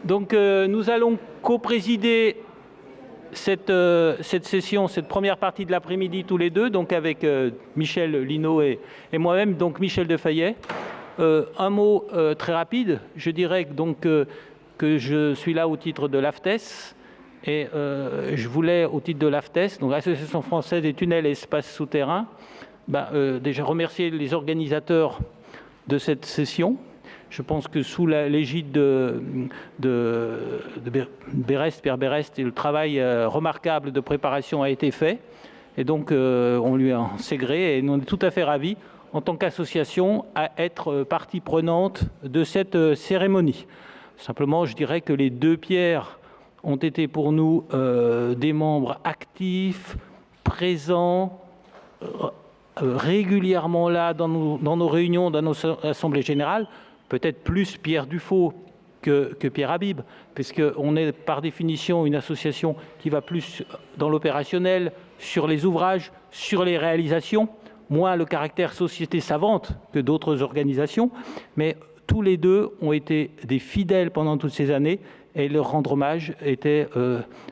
Donc, nous allons co-présider cette session, cette première partie de l'après-midi tous les deux, donc avec Michel Lino et moi-même, donc Michel Defayet. Un mot très rapide, je dirais donc que je suis là au titre de l'AFTES et je voulais, au titre de l'AFTES, donc Association française des tunnels et espaces souterrains, déjà remercier les organisateurs de cette session. Je pense que sous l'égide de Berest, Pierre Berest, le travail remarquable de préparation a été fait. Et donc, on lui en sait gré et nous, on est tout à fait ravis, en tant qu'association, à être partie prenante de cette cérémonie. Simplement, je dirais que les deux pierres ont été pour nous des membres actifs, présents, régulièrement là dans nos réunions, dans nos assemblées générales. Peut-être plus Pierre Dufaux que Pierre Habib, puisqu'on est par définition une association qui va plus dans l'opérationnel, sur les ouvrages, sur les réalisations, moins le caractère société savante que d'autres organisations, mais tous les deux ont été des fidèles pendant toutes ces années et leur rendre hommage était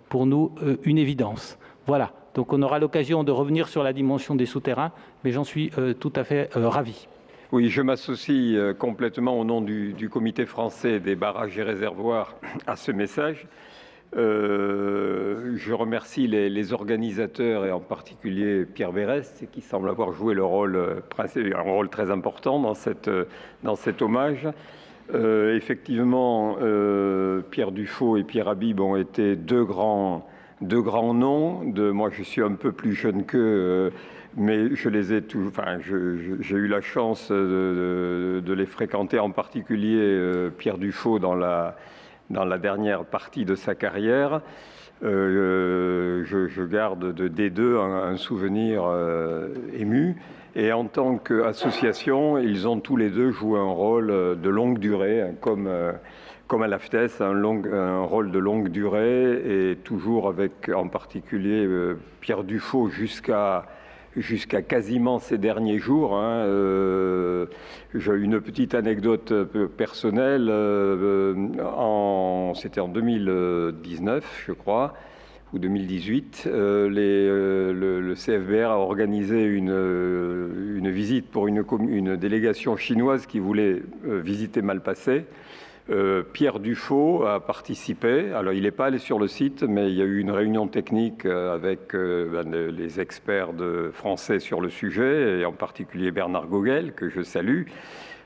pour nous une évidence. Voilà, donc on aura l'occasion de revenir sur la dimension des souterrains, mais j'en suis tout à fait ravi. Oui, je m'associe complètement au nom du Comité français des barrages et réservoirs à ce message. Je remercie les organisateurs et en particulier Pierre Berest qui semble avoir joué un rôle très important dans cet hommage. Effectivement, Pierre Dufaux et Pierre Habib ont été deux grands noms. Moi, je suis un peu plus jeune qu'eux. Mais je les ai j'ai eu la chance de les fréquenter, en particulier Pierre Dufaux dans la dernière partie de sa carrière. Je garde des deux un souvenir ému. Et en tant qu'association, ils ont tous les deux joué un rôle de longue durée, comme à l'AFTES, un rôle de longue durée, et toujours avec en particulier Pierre Dufaux jusqu'à quasiment ces derniers jours. J'ai une petite anecdote personnelle. C'était en 2019, je crois, ou 2018. Le CFBR a organisé une visite pour une délégation chinoise qui voulait visiter Malpasset. Pierre Dufaux a participé. Alors, il n'est pas allé sur le site, mais il y a eu une réunion technique avec les experts français sur le sujet, et en particulier Bernard Gogel, que je salue.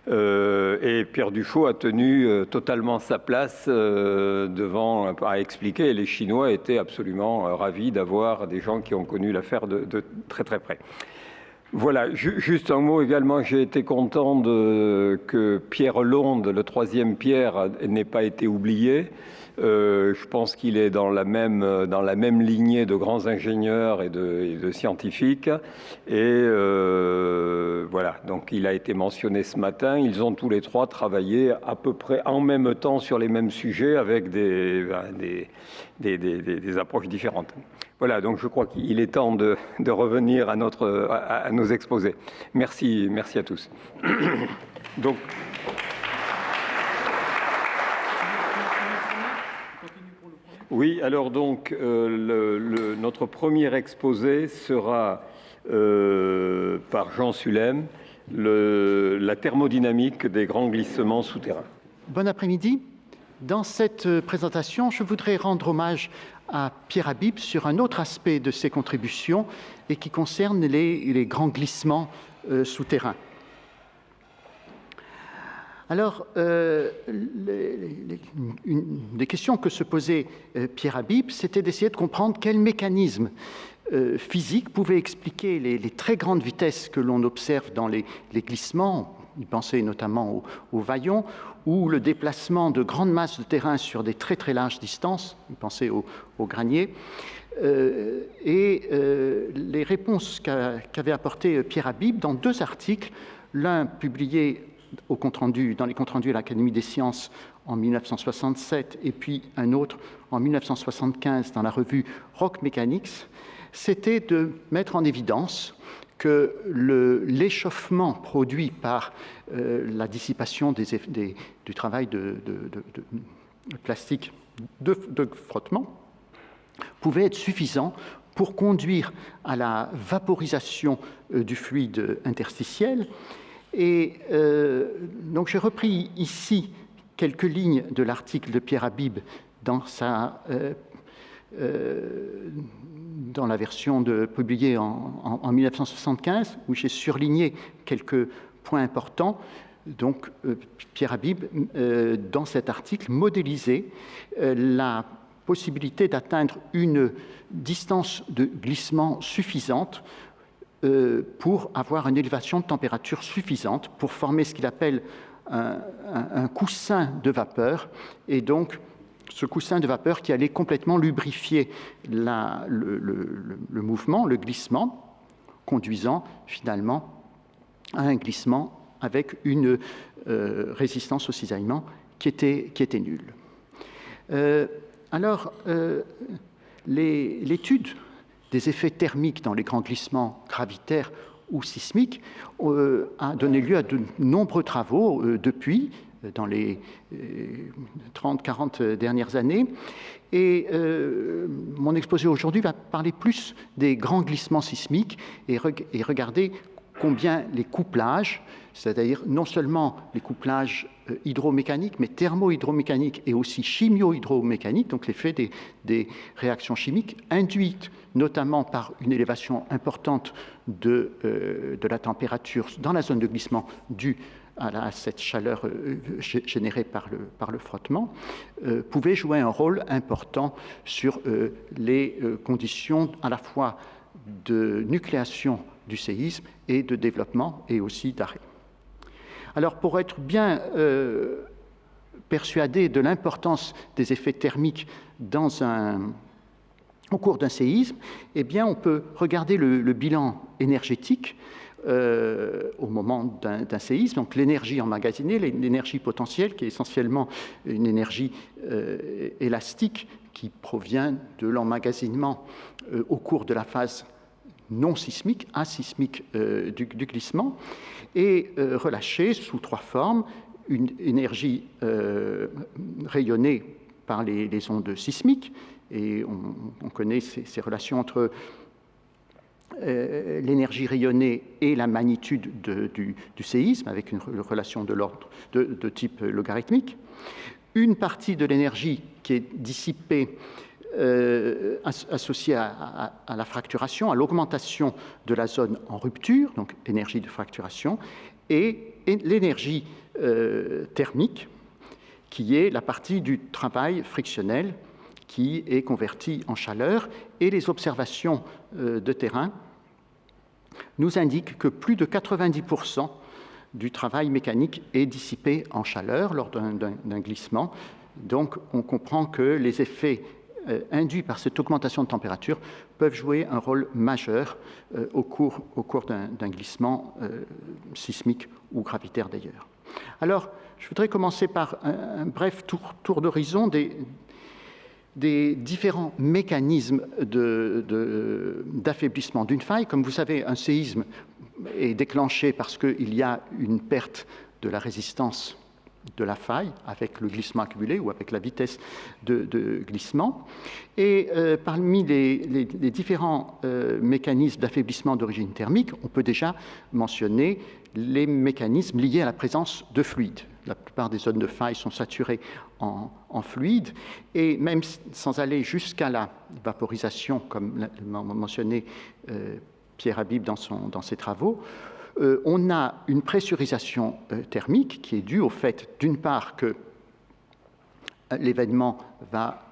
Et Pierre Dufaux a tenu totalement sa place à expliquer. Et les Chinois étaient absolument ravis d'avoir des gens qui ont connu l'affaire de très très près. Voilà, juste un mot également, j'ai été content que Pierre Londe, le troisième Pierre, n'ait pas été oublié. Je pense qu'il est dans la même lignée de grands ingénieurs et de scientifiques. Et voilà, donc il a été mentionné ce matin. Ils ont tous les trois travaillé à peu près en même temps sur les mêmes sujets avec des approches différentes. Voilà, donc je crois qu'il est temps de revenir à nos exposés. Merci à tous. Donc, oui, alors donc notre premier exposé sera par Jean Sulem, la thermodynamique des grands glissements souterrains. Bon après-midi. Dans cette présentation, je voudrais rendre hommage à Pierre Habib sur un autre aspect de ses contributions et qui concerne les grands glissements souterrains. Alors, une des questions que se posait Pierre Habib, c'était d'essayer de comprendre quel mécanisme physique pouvait expliquer les très grandes vitesses que l'on observe dans les glissements. Il pensait notamment aux vaillons, ou le déplacement de grandes masses de terrain sur des très très larges distances. Il pensait aux graniers. Les réponses qu'avait apportées Pierre Habib dans deux articles, l'un publié dans les comptes rendus à l'Académie des sciences en 1967 et puis un autre en 1975 dans la revue Rock Mechanics, c'était de mettre en évidence que l'échauffement produit par la dissipation du travail plastique de frottement pouvait être suffisant pour conduire à la vaporisation du fluide interstitiel. Et donc j'ai repris ici quelques lignes de l'article de Pierre Habib dans la version publiée en 1975, où j'ai surligné quelques points importants. Donc, Pierre Habib, dans cet article, modélisait la possibilité d'atteindre une distance de glissement suffisante pour avoir une élévation de température suffisante pour former ce qu'il appelle un coussin de vapeur, et donc ce coussin de vapeur qui allait complètement lubrifier le mouvement, le glissement, conduisant finalement à un glissement avec une résistance au cisaillement qui était nulle. L'étude des effets thermiques dans les grands glissements gravitaires ou sismiques a donné lieu à de nombreux travaux depuis, dans les 30-40 dernières années. Et mon exposé aujourd'hui va parler plus des grands glissements sismiques et regarder combien les couplages, c'est-à-dire non seulement les couplages hydromécaniques, mais thermo-hydromécaniques et aussi chimio-hydromécaniques, donc l'effet des réactions chimiques induites notamment par une élévation importante de la température dans la zone de glissement due à cette chaleur générée par le frottement, pouvait jouer un rôle important sur les conditions à la fois de nucléation du séisme et de développement et aussi d'arrêt. Alors, pour être bien persuadé de l'importance des effets thermiques au cours d'un séisme, eh bien, on peut regarder le bilan énergétique au moment d'un séisme, donc l'énergie emmagasinée, l'énergie potentielle, qui est essentiellement une énergie élastique qui provient de l'emmagasinement au cours de la phase non sismique, asismique du glissement, et relâchée sous trois formes: une énergie rayonnée par les ondes sismiques, et on connaît ces relations entre l'énergie rayonnée et la magnitude du séisme, avec une relation de type logarithmique. Une partie de l'énergie qui est dissipée associée à la fracturation, à l'augmentation de la zone en rupture, donc énergie de fracturation, et l'énergie thermique, qui est la partie du travail frictionnel qui est convertie en chaleur, et les observations de terrain nous indiquent que plus de 90% du travail mécanique est dissipé en chaleur lors d'un glissement. Donc on comprend que les effets induits par cette augmentation de température peuvent jouer un rôle majeur au cours d'un glissement sismique ou gravitaire d'ailleurs. Alors, je voudrais commencer par un bref tour d'horizon des différents mécanismes d'affaiblissement d'une faille. Comme vous savez, un séisme est déclenché parce qu'il y a une perte de la résistance de la faille avec le glissement accumulé ou avec la vitesse de glissement. Et parmi les différents mécanismes d'affaiblissement d'origine thermique, on peut déjà mentionner les mécanismes liés à la présence de fluide. La plupart des zones de faille sont saturées en fluide, et même sans aller jusqu'à la vaporisation, comme l'a mentionné Pierre Habib dans ses travaux, on a une pressurisation thermique qui est due au fait, d'une part, que l'événement va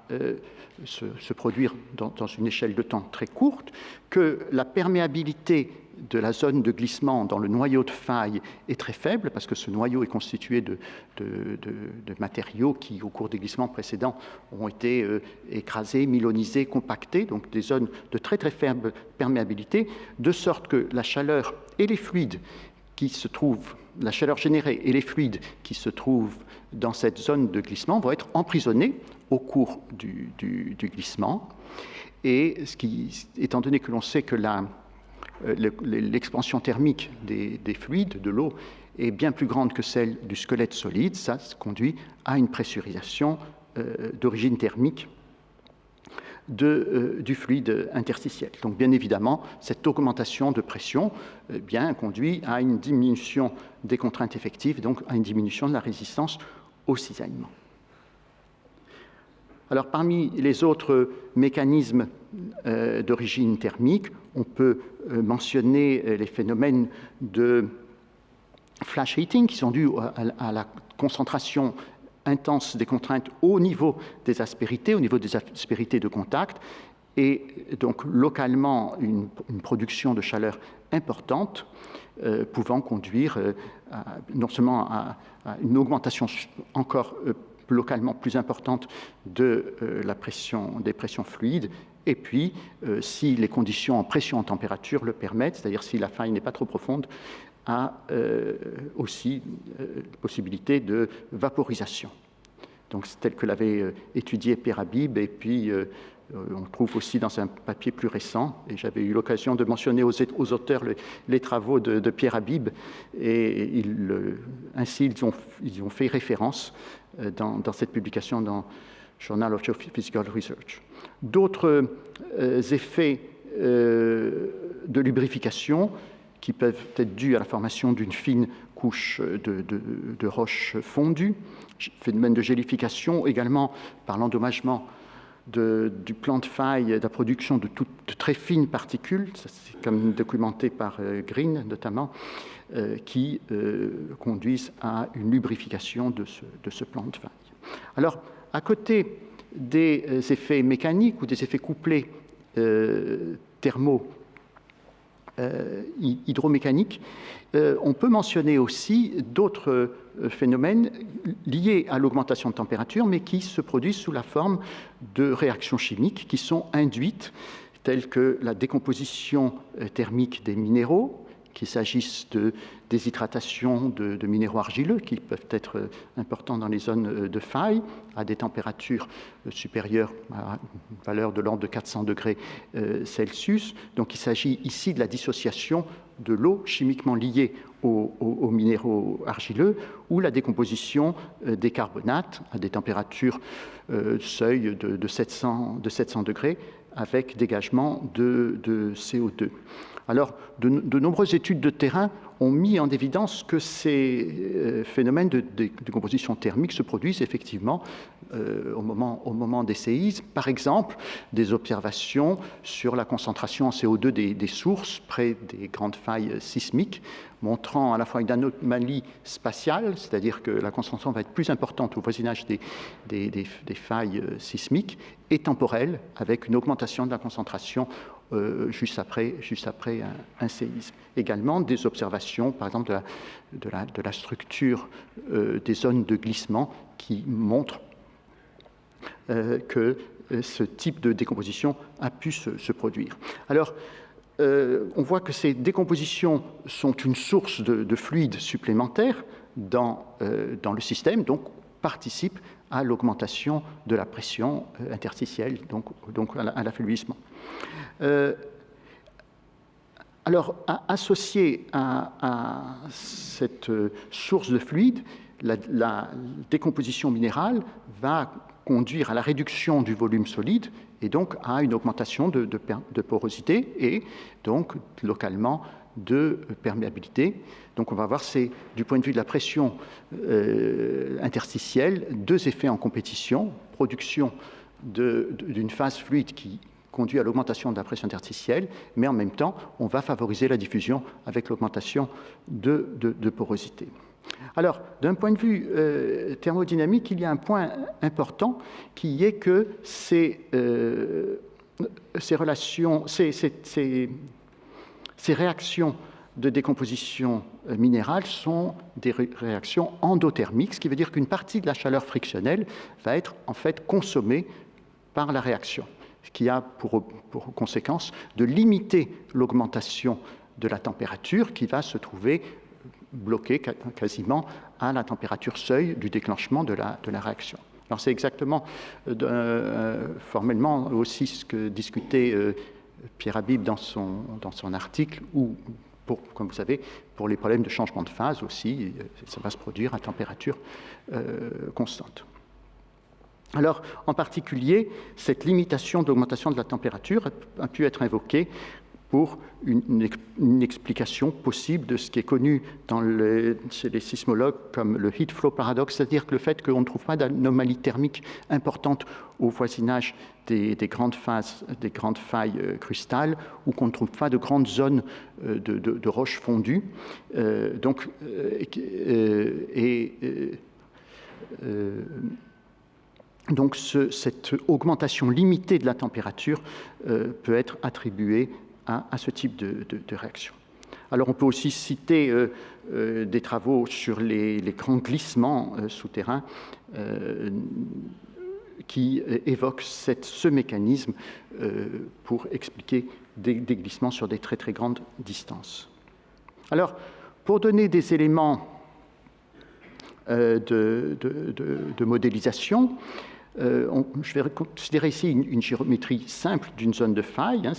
se produire dans une échelle de temps très courte, que la perméabilité de la zone de glissement dans le noyau de faille est très faible, parce que ce noyau est constitué de matériaux qui, au cours des glissements précédents, ont été écrasés, mylonisés, compactés, donc des zones de très très faible perméabilité, de sorte que la chaleur et les fluides qui se trouvent, la chaleur générée et les fluides qui se trouvent dans cette zone de glissement vont être emprisonnés au cours du glissement. Et étant donné que l'on sait que l'expansion thermique des fluides, de l'eau, est bien plus grande que celle du squelette solide, ça conduit à une pressurisation d'origine thermique du fluide interstitiel. Donc bien évidemment, cette augmentation de pression conduit à une diminution des contraintes effectives, donc à une diminution de la résistance au cisaillement. Alors parmi les autres mécanismes d'origine thermique, on peut mentionner les phénomènes de flash heating qui sont dus à la concentration intense des contraintes au niveau des aspérités, de contact, et donc localement une production de chaleur importante, pouvant conduire non seulement à une augmentation encore localement plus importante des pressions fluides, et puis si les conditions en pression en température le permettent, c'est-à-dire si la faille n'est pas trop profonde, a aussi possibilité de vaporisation. Donc, c'est tel que l'avait étudié Pierre Habib, et puis on trouve aussi dans un papier plus récent, et j'avais eu l'occasion de mentionner aux auteurs les travaux de Pierre Habib, et ainsi ils ont fait référence dans cette publication dans Journal of Geophysical Research. D'autres effets de lubrification qui peuvent être dus à la formation d'une fine couche de roches fondues, phénomène de gélification, également par l'endommagement du plan de faille, de la production de très fines particules, c'est comme documenté par Green notamment, qui conduisent à une lubrification de ce plan de faille. Alors, à côté des effets mécaniques ou des effets couplés thermaux, hydromécaniques, on peut mentionner aussi d'autres phénomènes liés à l'augmentation de température, mais qui se produisent sous la forme de réactions chimiques qui sont induites, telles que la décomposition thermique des minéraux, qu'il s'agisse de déshydratation de minéraux argileux qui peuvent être importants dans les zones de faille à des températures supérieures à une valeur de l'ordre de 400 degrés Celsius. Donc il s'agit ici de la dissociation de l'eau chimiquement liée aux minéraux argileux ou la décomposition des carbonates à des températures seuil de 700 degrés avec dégagement de CO2. Alors, de nombreuses études de terrain ont mis en évidence que ces phénomènes de décomposition thermique se produisent effectivement au moment des séismes. Par exemple, des observations sur la concentration en CO2 des sources près des grandes failles sismiques, montrant à la fois une anomalie spatiale, c'est-à-dire que la concentration va être plus importante au voisinage des failles sismiques, et temporelle, avec une augmentation de la concentration juste après un séisme. Également, des observations, par exemple, de la structure des zones de glissement qui montrent que ce type de décomposition a pu se produire. Alors, on voit que ces décompositions sont une source de fluide supplémentaire dans le système, donc participent à l'augmentation de la pression interstitielle, donc à l'affluissement. Alors, associé à cette source de fluide, la décomposition minérale va conduire à la réduction du volume solide et donc à une augmentation de porosité et donc localement de perméabilité. Donc on va voir, du point de vue de la pression interstitielle, deux effets en compétition: production d'une phase fluide qui conduit à l'augmentation de la pression interstitielle, mais en même temps, on va favoriser la diffusion avec l'augmentation de porosité. Alors, d'un point de vue thermodynamique, il y a un point important qui est que ces réactions de décomposition minérale sont des réactions endothermiques, ce qui veut dire qu'une partie de la chaleur frictionnelle va être en fait consommée par la réaction, ce qui a pour conséquence de limiter l'augmentation de la température qui va se trouver bloquée quasiment à la température seuil du déclenchement de la réaction. Alors c'est exactement formellement aussi ce que discutait Pierre Habib dans son article, où, comme vous savez, pour les problèmes de changement de phase aussi, ça va se produire à température constante. Alors, en particulier, cette limitation d'augmentation de la température a pu être invoquée pour une explication possible de ce qui est connu chez les sismologues comme le heat flow paradoxe, c'est-à-dire que le fait qu'on ne trouve pas d'anomalie thermique importante au voisinage des grandes failles crustales, ou qu'on ne trouve pas de grandes zones de roches fondues. Donc cette augmentation limitée de la température peut être attribuée à ce type de réaction. Alors on peut aussi citer des travaux sur les grands glissements souterrains qui évoquent ce mécanisme pour expliquer des glissements sur des très très grandes distances. Alors, pour donner des éléments de modélisation, je vais considérer ici une géométrie simple d'une zone de faille,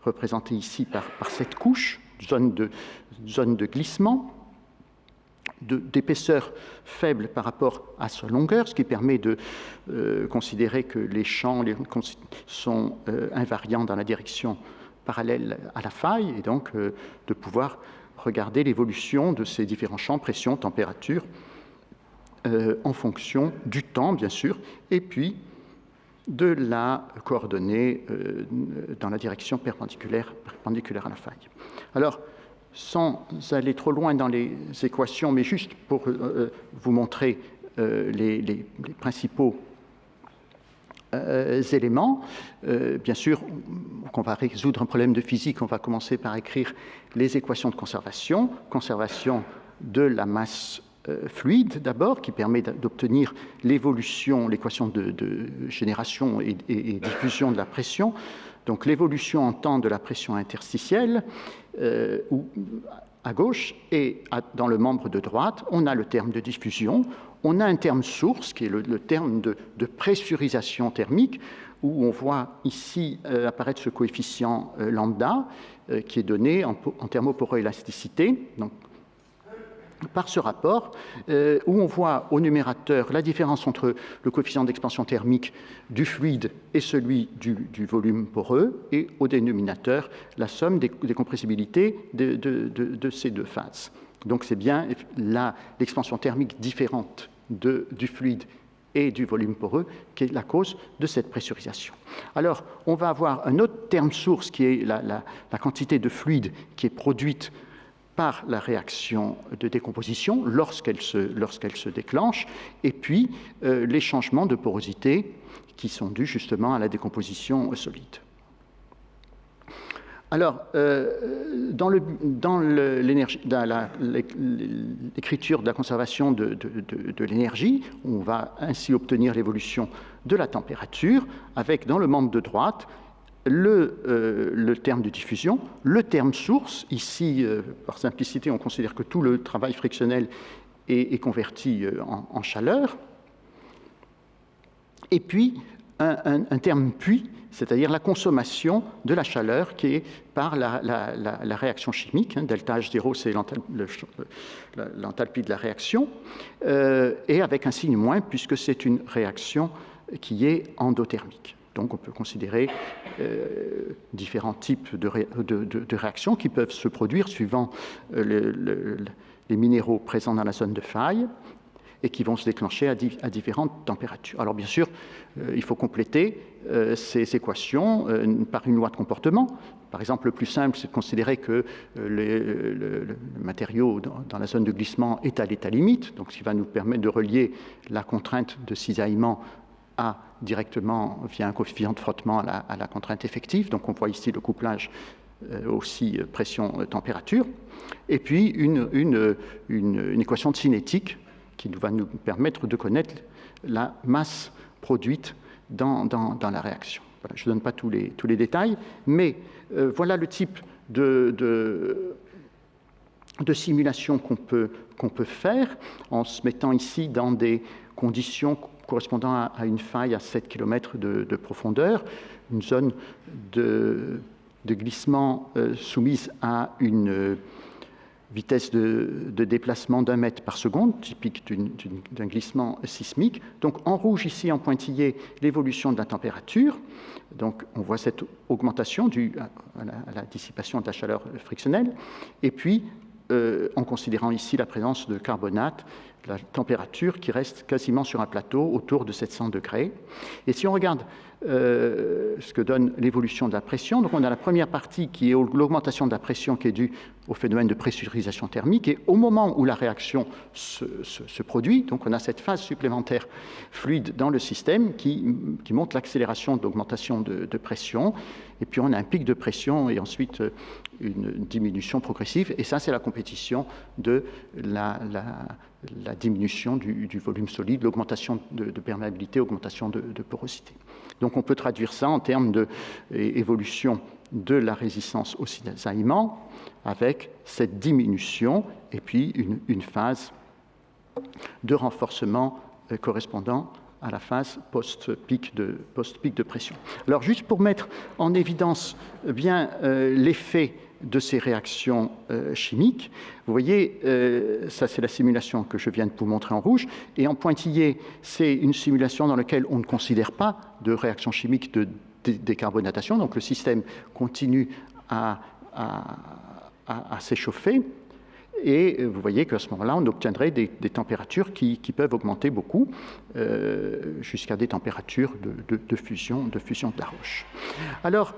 représentée ici par cette couche, zone de glissement, d'épaisseur faible par rapport à sa longueur, ce qui permet de considérer que les champs sont invariants dans la direction parallèle à la faille, et donc de pouvoir regarder l'évolution de ces différents champs, pression, température, en fonction du temps, bien sûr, et puis de la coordonnée dans la direction perpendiculaire à la faille. Alors, sans aller trop loin dans les équations, mais juste pour vous montrer les principaux éléments, bien sûr, quand on va résoudre un problème de physique, on va commencer par écrire les équations de conservation de la masse fluide d'abord, qui permet d'obtenir l'équation de génération et diffusion de la pression, donc l'évolution en temps de la pression interstitielle, à gauche, et dans le membre de droite, on a le terme de diffusion, on a un terme source, qui est le terme de pressurisation thermique, où on voit ici apparaître ce coefficient lambda, qui est donné en thermoporoélasticité, donc par ce rapport, où on voit au numérateur la différence entre le coefficient d'expansion thermique du fluide et celui du volume poreux, et au dénominateur la somme des compressibilités de ces deux phases. Donc c'est bien l'expansion thermique différente du fluide et du volume poreux qui est la cause de cette pressurisation. Alors, on va avoir un autre terme source qui est la quantité de fluide qui est produite par la réaction de décomposition lorsqu'elle se déclenche, et puis les changements de porosité qui sont dus justement à la décomposition solide. Alors, dans l'écriture de la conservation de l'énergie, on va ainsi obtenir l'évolution de la température, avec dans le membre de droite le terme de diffusion, le terme source. Ici, par simplicité, on considère que tout le travail frictionnel est converti en chaleur. Et puis, un terme puits, c'est-à-dire la consommation de la chaleur qui est par la réaction chimique. Delta H0, c'est l'enthalpie de la réaction, et avec un signe moins, puisque c'est une réaction qui est endothermique. Donc on peut considérer différents types de réactions qui peuvent se produire suivant les minéraux présents dans la zone de faille et qui vont se déclencher à différentes températures. Alors bien sûr, il faut compléter ces équations par une loi de comportement. Par exemple, le plus simple, c'est de considérer que le matériau dans la zone de glissement est à l'état limite, donc ce qui va nous permettre de relier la contrainte de cisaillement directement via un coefficient de frottement à la contrainte effective. Donc on voit ici le couplage aussi pression-température. Et puis une équation de cinétique qui va nous permettre de connaître la masse produite dans la réaction. Voilà, je ne donne pas tous les détails, mais voilà le type de simulation qu'on peut faire en se mettant ici dans des conditions correspondant à une faille à 7 km de profondeur, une zone de glissement soumise à une vitesse de déplacement d'1 mètre par seconde, typique d'un glissement sismique. Donc en rouge ici, en pointillé, l'évolution de la température. Donc on voit cette augmentation due à la dissipation de la chaleur frictionnelle. Et puis, en considérant ici la présence de carbonate, la température qui reste quasiment sur un plateau autour de 700 degrés. Et si on regarde ce que donne l'évolution de la pression, donc on a la première partie qui est l'augmentation de la pression qui est due au phénomène de pressurisation thermique, et au moment où la réaction se produit, donc on a cette phase supplémentaire fluide dans le système qui montre l'accélération d'augmentation de pression, et puis on a un pic de pression et ensuite une diminution progressive, et ça c'est la compétition de la diminution du volume solide, l'augmentation de perméabilité, augmentation de porosité. Donc on peut traduire ça en termes d'évolution de la résistance au cisaillement avec cette diminution et puis une phase de renforcement correspondant à la phase post-pic de pression. Alors juste pour mettre en évidence bien l'effet de ces réactions chimiques. Vous voyez, ça c'est la simulation que je viens de vous montrer en rouge, et en pointillé, c'est une simulation dans laquelle on ne considère pas de réaction chimique de décarbonatation, donc le système continue à s'échauffer, et vous voyez qu'à ce moment-là, on obtiendrait des températures qui peuvent augmenter beaucoup, jusqu'à des températures de fusion de la roche. Alors,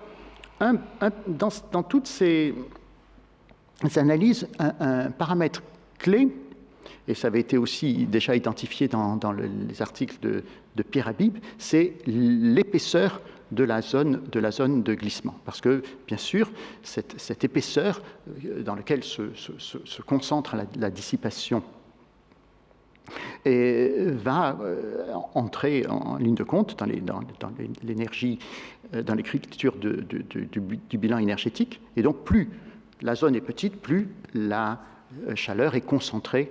dans toutes ces analyses, un paramètre clé, et ça avait été aussi déjà identifié dans les articles de Pierre Habib, c'est l'épaisseur de la zone de glissement. Parce que, bien sûr, cette épaisseur dans laquelle se concentre la dissipation et va entrer en ligne de compte dans l'énergie, dans l'écriture du bilan énergétique. Et donc, plus la zone est petite, plus la chaleur est concentrée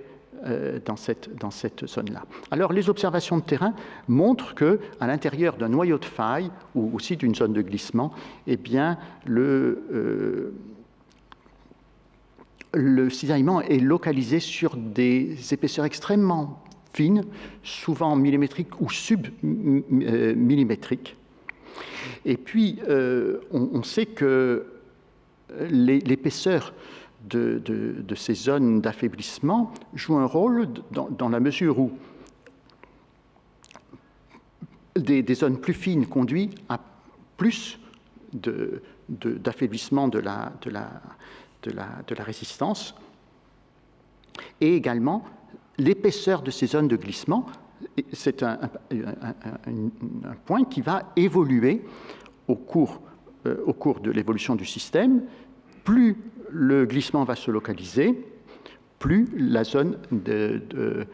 dans cette zone-là. Alors, les observations de terrain montrent qu'à l'intérieur d'un noyau de faille ou aussi d'une zone de glissement, eh bien, le cisaillement est localisé sur des épaisseurs extrêmement fines, souvent millimétriques ou submillimétriques. Et puis, on sait que l'épaisseur de ces zones d'affaiblissement joue un rôle dans la mesure où des zones plus fines conduisent à plus d'affaiblissement de la résistance, et également l'épaisseur de ces zones de glissement, c'est un point qui va évoluer au cours de l'évolution du système. Plus le glissement va se localiser, plus la zone de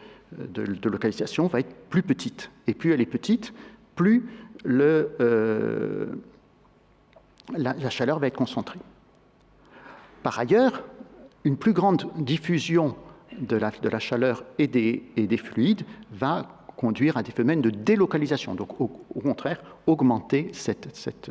localisation va être plus petite. Et plus elle est petite, plus la chaleur va être concentrée. Par ailleurs, une plus grande diffusion de la chaleur et des fluides va conduire à des phénomènes de délocalisation, donc au contraire, augmenter cette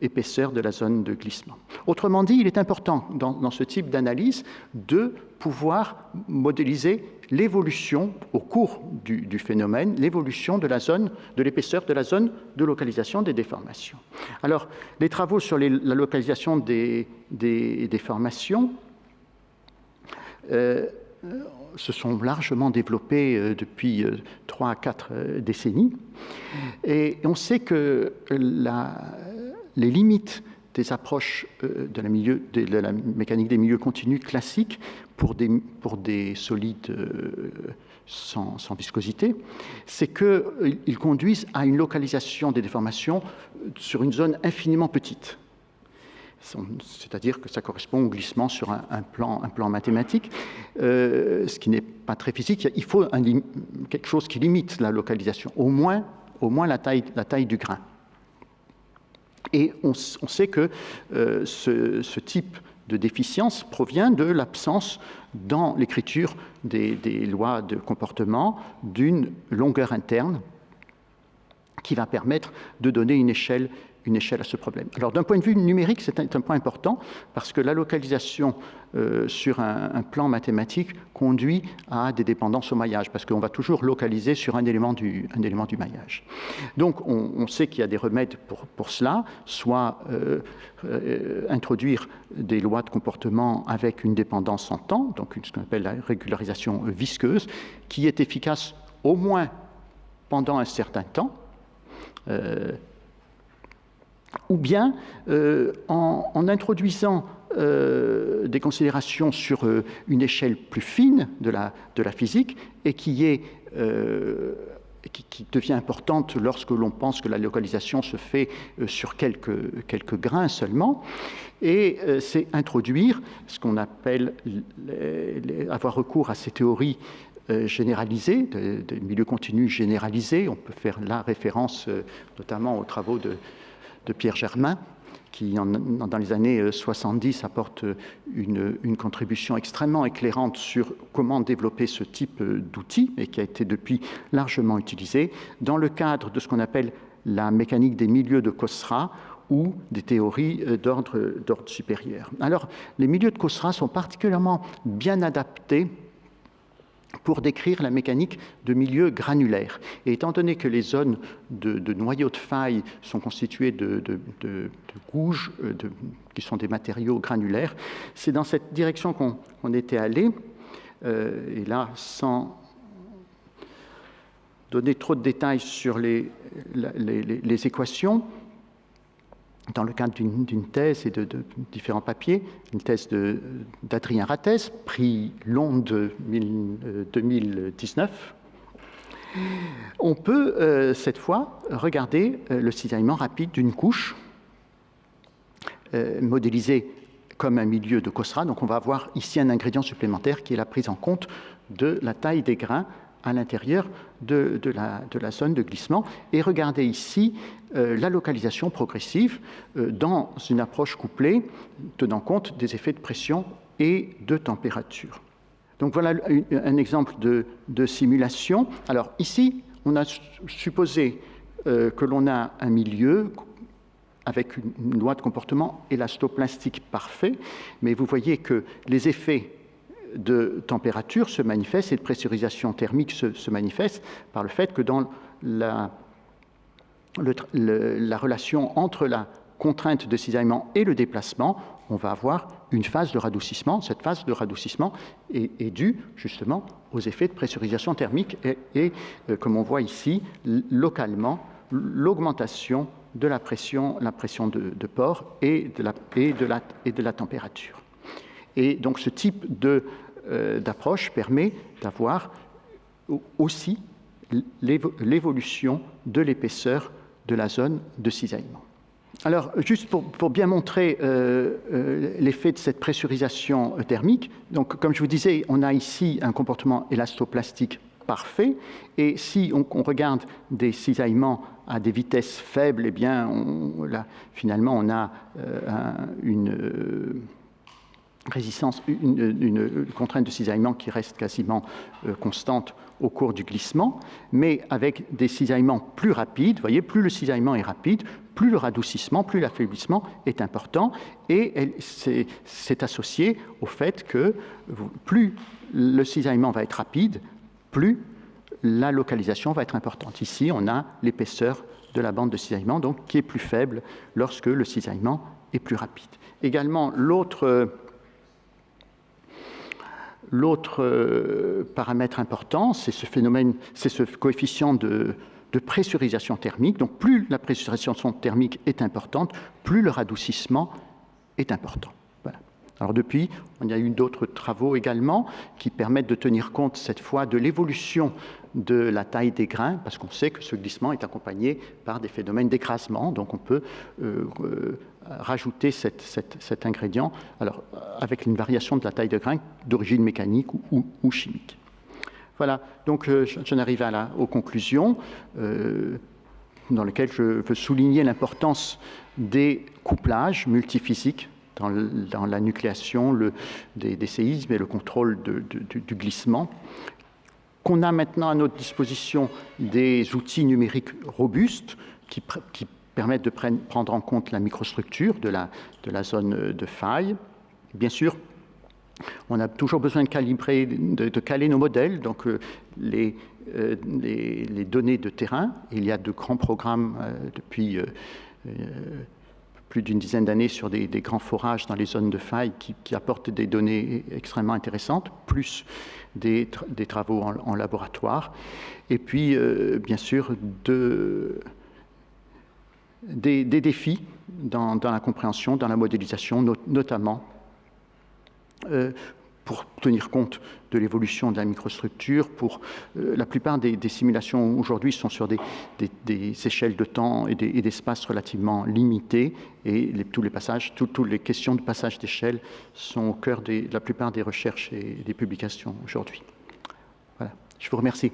épaisseur de la zone de glissement. Autrement dit, il est important dans ce type d'analyse de pouvoir modéliser l'évolution au cours du phénomène, l'évolution de l'épaisseur de la zone de localisation des déformations. Alors, les travaux sur la localisation des déformations se sont largement développés depuis 3 à 4 décennies. Et on sait que les limites des approches de la mécanique des milieux continus classiques pour des solides sans viscosité, c'est qu'ils conduisent à une localisation des déformations sur une zone infiniment petite. C'est-à-dire que ça correspond au glissement sur un plan mathématique, ce qui n'est pas très physique. Il faut quelque chose qui limite la localisation, au moins la taille du grain. Et on sait que ce type de déficience provient de l'absence dans l'écriture des lois de comportement d'une longueur interne qui va permettre de donner une échelle à ce problème. Alors d'un point de vue numérique, c'est un point important parce que la localisation sur un plan mathématique conduit à des dépendances au maillage parce qu'on va toujours localiser sur un élément du maillage. Donc on sait qu'il y a des remèdes pour cela, soit introduire des lois de comportement avec une dépendance en temps, donc ce qu'on appelle la régularisation visqueuse, qui est efficace au moins pendant un certain temps, ou bien en introduisant des considérations sur une échelle plus fine de la physique et qui devient importante lorsque l'on pense que la localisation se fait sur quelques grains seulement, et c'est introduire ce qu'on appelle avoir recours à ces théories généralisées, de milieux continus généralisés. On peut faire la référence notamment aux travaux de Pierre Germain, qui dans les années 70 apporte une contribution extrêmement éclairante sur comment développer ce type d'outils et qui a été depuis largement utilisé dans le cadre de ce qu'on appelle la mécanique des milieux de Khosra ou des théories d'ordre supérieur. Alors, les milieux de Khosra sont particulièrement bien adaptés pour décrire la mécanique de milieux granulaires. Et étant donné que les zones de noyaux de faille sont constituées de gouges, qui sont des matériaux granulaires, c'est dans cette direction qu'on était allé. Et là, sans donner trop de détails sur les équations, dans le cadre d'une thèse et de différents papiers, une thèse d'Adrien Rattès, prix Londres 2019, on peut cette fois regarder le cisaillement rapide d'une couche modélisée comme un milieu de Khosra. Donc on va avoir ici un ingrédient supplémentaire qui est la prise en compte de la taille des grains à l'intérieur de la zone de glissement, et regardez ici la localisation progressive dans une approche couplée tenant compte des effets de pression et de température. Donc voilà un exemple de simulation. Alors ici, on a supposé que l'on a un milieu avec une loi de comportement élastoplastique parfait, mais vous voyez que les effets de température se manifeste et de pressurisation thermique se manifeste par le fait que dans la relation entre la contrainte de cisaillement et le déplacement, on va avoir une phase de radoucissement. Cette phase de radoucissement est due justement aux effets de pressurisation thermique et comme on voit ici, localement, l'augmentation de la pression de pore et de la température. Et donc ce type d'approche permet d'avoir aussi l'évolution de l'épaisseur de la zone de cisaillement. Alors, juste pour bien montrer l'effet de cette pressurisation thermique, donc, comme je vous disais, on a ici un comportement élastoplastique parfait, et si on regarde des cisaillements à des vitesses faibles, eh bien, finalement, on a une résistance, une contrainte de cisaillement qui reste quasiment constante au cours du glissement, mais avec des cisaillements plus rapides. Vous voyez, plus le cisaillement est rapide, plus le radoucissement, plus l'affaiblissement est important, et c'est associé au fait que plus le cisaillement va être rapide, plus la localisation va être importante. Ici, on a l'épaisseur de la bande de cisaillement, donc qui est plus faible lorsque le cisaillement est plus rapide. Également, l'autre paramètre important, c'est ce phénomène, c'est ce coefficient de pressurisation thermique. Donc, plus la pressurisation thermique est importante, plus le radoucissement est important. Voilà. Alors, depuis, il y a eu d'autres travaux également qui permettent de tenir compte cette fois de l'évolution de la taille des grains, parce qu'on sait que ce glissement est accompagné par des phénomènes d'écrasement. Donc, on peut rajouter cet ingrédient, alors avec une variation de la taille de grain d'origine mécanique ou chimique. Voilà, donc j'en arrive aux conclusions, dans lesquelles je veux souligner l'importance des couplages multiphysiques dans la nucléation des séismes et le contrôle du glissement, qu'on a maintenant à notre disposition des outils numériques robustes qui permettent de prendre en compte la microstructure de la zone de faille. Bien sûr, on a toujours besoin de calibrer, de caler nos modèles, donc les données de terrain. Il y a de grands programmes depuis plus d'une dizaine d'années sur des grands forages dans les zones de faille qui apportent des données extrêmement intéressantes, plus des travaux en laboratoire. Et puis, bien sûr, des défis dans la compréhension, dans la modélisation, notamment pour tenir compte de l'évolution de la microstructure. La plupart des simulations aujourd'hui sont sur des échelles de temps et d'espace relativement limitées, et toutes les questions de passage d'échelle sont au cœur de la plupart des recherches et des publications aujourd'hui. Voilà, je vous remercie.